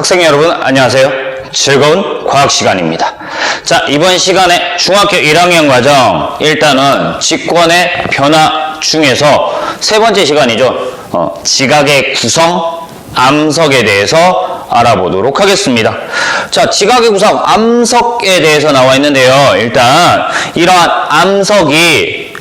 학생 여러분 안녕하세요. 즐거운 과학 시간입니다. 자, 이번 시간에 중학교 1학년 과정 일단은 직권의 변화 중에서 세 번째 시간이죠. 지각의 구성, 암석에 대해서 알아보도록 하겠습니다. 자, 지각의 구성, 암석에 대해서 나와 있는데요. 일단 이러한 암석이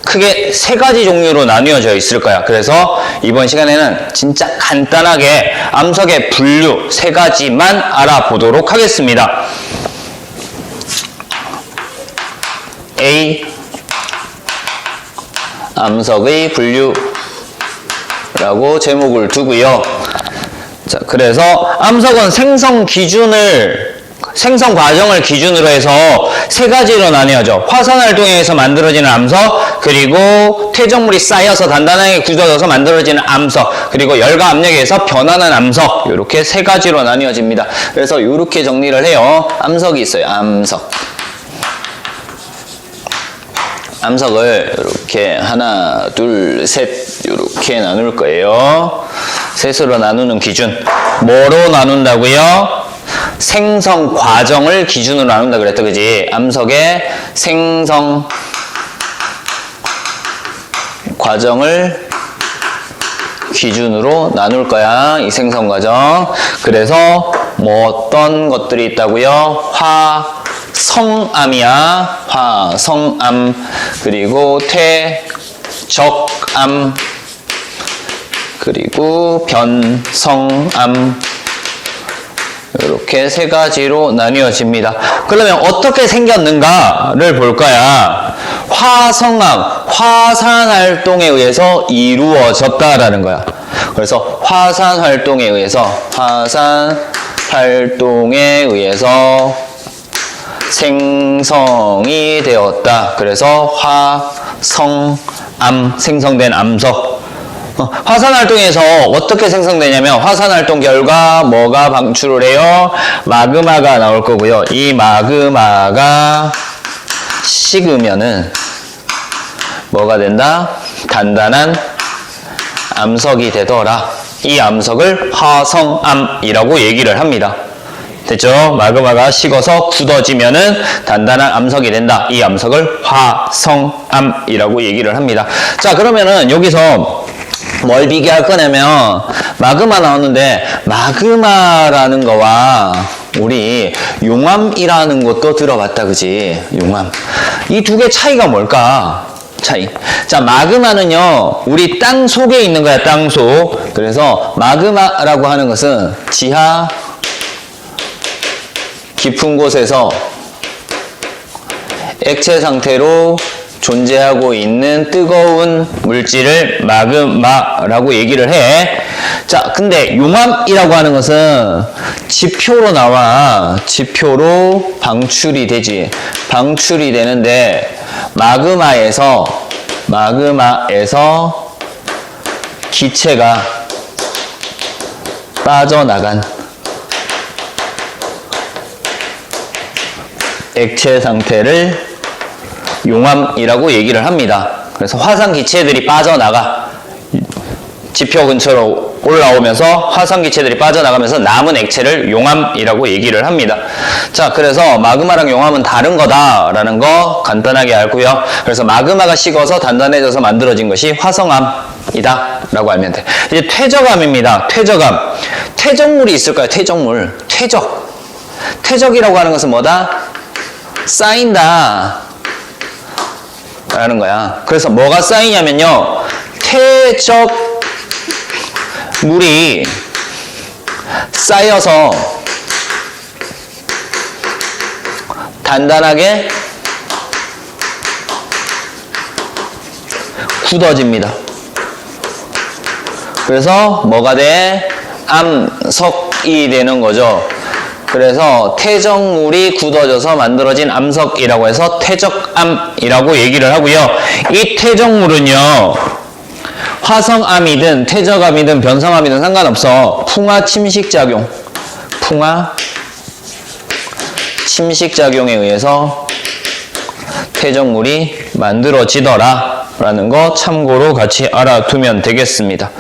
크게 세 가지 종류로 나뉘어져 있을 거야. 그래서 이번 시간에는 진짜 간단하게 암석의 분류 세 가지만 알아보도록 하겠습니다. A. 암석의 분류라고 제목을 두고요. 자, 그래서 암석은 생성 과정을 기준으로 해서 세 가지로 나뉘어져. 화산 활동에 의해서 만들어지는 암석, 그리고 퇴적물이 쌓여서 단단하게 굳어져서 만들어지는 암석, 그리고 열과 압력에 의해서 변하는 암석. 이렇게 세 가지로 나뉘어집니다. 그래서 이렇게 정리를 해요. 암석이 있어요. 암석을 이렇게 하나, 둘, 셋 이렇게 나눌 거예요. 셋으로 나누는 기준. 뭐로 나눈다고요? 생성 과정을 기준으로 나눈다 그랬다, 그지? 암석의 생성 과정을 기준으로 나눌 거야, 이 생성 과정. 그래서 뭐 어떤 것들이 있다고요? 화성암이야, 화성암. 그리고 퇴적암. 그리고 변성암. 이렇게 세 가지로 나뉘어집니다. 그러면 어떻게 생겼는가를 볼 거야. 화성암, 화산 활동에 의해서 이루어졌다라는 거야. 그래서 화산 활동에 의해서 생성이 되었다. 그래서 화성암, 생성된 암석. 화산 활동에서 어떻게 생성되냐면 화산 활동 결과 뭐가 방출을 해요? 마그마가 나올 거고요. 이 마그마가 식으면은 뭐가 된다? 단단한 암석이 되더라. 이 암석을 화성암이라고 얘기를 합니다. 됐죠? 마그마가 식어서 굳어지면은 단단한 암석이 된다. 이 암석을 화성암이라고 얘기를 합니다. 자, 그러면은 여기서 뭘 비교할 거냐면 마그마 나오는데 마그마라는 거와 우리 용암이라는 것도 들어봤다, 그지? 용암. 이 두 개 차이가 뭘까? 자, 마그마는요, 우리 땅 속에 있는 거야, 땅 속. 그래서 마그마라고 하는 것은 지하 깊은 곳에서 액체 상태로 존재하고 있는 뜨거운 물질을 마그마라고 얘기를 해. 자, 근데 용암이라고 하는 것은 지표로 나와. 지표로 방출이 되지. 방출이 되는데 마그마에서 기체가 빠져나간 액체 상태를 용암이라고 얘기를 합니다. 그래서 화산 기체들이 빠져나가. 지표 근처로 올라오면서 화산 기체들이 빠져나가면서 남은 액체를 용암이라고 얘기를 합니다. 자, 그래서 마그마랑 용암은 다른 거다라는 거 간단하게 알고요. 그래서 마그마가 식어서 단단해져서 만들어진 것이 화성암이다 라고 알면 돼. 이제 퇴적암입니다. 퇴적암. 퇴적물이 있을까요? 퇴적물. 퇴적이라고 하는 것은 뭐다? 쌓인다 라는 거야. 그래서 뭐가 쌓이냐면요, 퇴적물이 쌓여서 단단하게 굳어집니다. 그래서 뭐가 돼? 암석이 되는 거죠. 그래서 퇴적물이 굳어져서 만들어진 암석이라고 해서 퇴적암이라고 얘기를 하고요. 이 퇴적물은요, 화성암이든 퇴적암이든 변성암이든 상관없어. 풍화 침식작용에 의해서 퇴적물이 만들어지더라 라는 거 참고로 같이 알아두면 되겠습니다.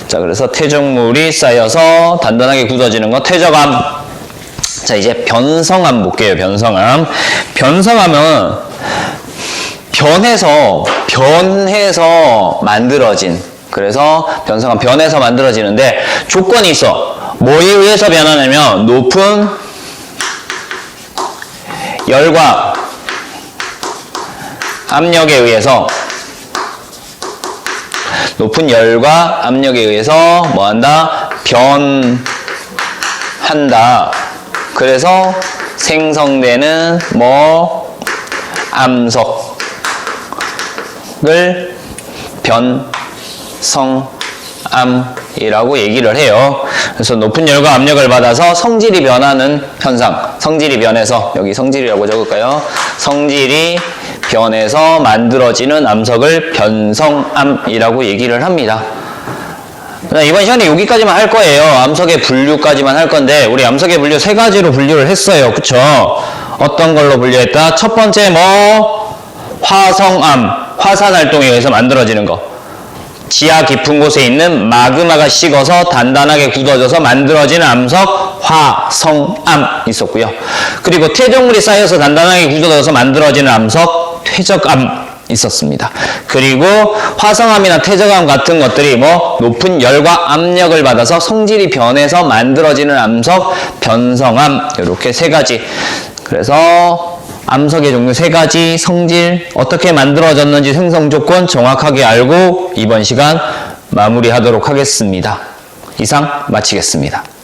자, 그래서 퇴적물이 쌓여서 단단하게 굳어지는 거 퇴적암. 자, 이제 변성암 볼게요. 변성암. 변성암은 변해서 만들어진, 그래서 변성암 변해서 만들어지는데 조건이 있어. 뭐에 의해서 변하냐면 높은 열과 압력에 의해서 뭐한다? 변한다. 그래서 생성되는 암석을 변성암이라고 얘기를 해요. 그래서 높은 열과 압력을 받아서 성질이 변하는 현상, 성질이 변해서, 여기 성질이라고 적을까요? 성질이 변해서 만들어지는 암석을 변성암이라고 얘기를 합니다. 이번 시간에 여기까지만 할 거예요. 암석의 분류까지만 할 건데, 우리 암석의 분류 세 가지로 분류를 했어요. 그쵸? 어떤 걸로 분류했다? 첫 번째 화성암, 화산활동에 의해서 만들어지는 거. 지하 깊은 곳에 있는 마그마가 식어서 단단하게 굳어져서 만들어지는 암석, 화성암 있었고요. 그리고 퇴적물이 쌓여서 단단하게 굳어져서 만들어지는 암석, 퇴적암 있었습니다. 그리고 화성암이나 퇴적암 같은 것들이 높은 열과 압력을 받아서 성질이 변해서 만들어지는 암석, 변성암, 이렇게 세 가지. 그래서 암석의 종류 세 가지, 성질, 어떻게 만들어졌는지 생성 조건 정확하게 알고 이번 시간 마무리하도록 하겠습니다. 이상 마치겠습니다.